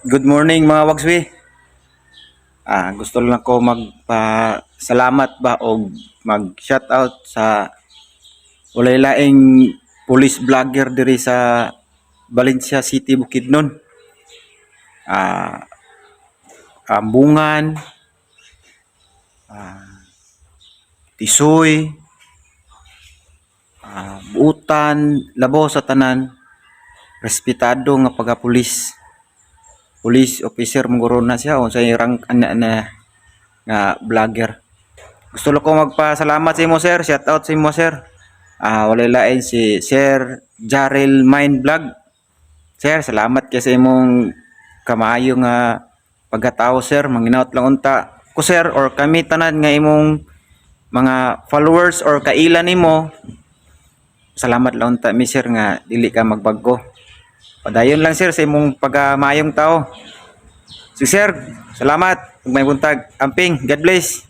Good morning mga wagswi. Gusto lang ko magpasalamat ba o mag-shoutout sa walay laing police vlogger diri sa Valencia City, Bukidnon. Ah, Ambungan, Tisoy, Buutan, labaw sa tanan, respetado nga pagka-pulis. Police officer mong na siya o sa rank na nga vlogger. Gusto ko magpasalamat sa imo sir, shout out sa imo sir. Walay lain si Sir Jarrell Mind Vlog. Sir, salamat kay sa imong kamayo nga pagkatao sir, manginaot lang unta ko sir or kami tanan nga imong mga followers or kailan nimo. Salamat lang unta mi sir nga dili ka magbago. Padayon lang sir sa imong pagkamayong tao. Si sir, salamat. May buntag. Amping, God bless.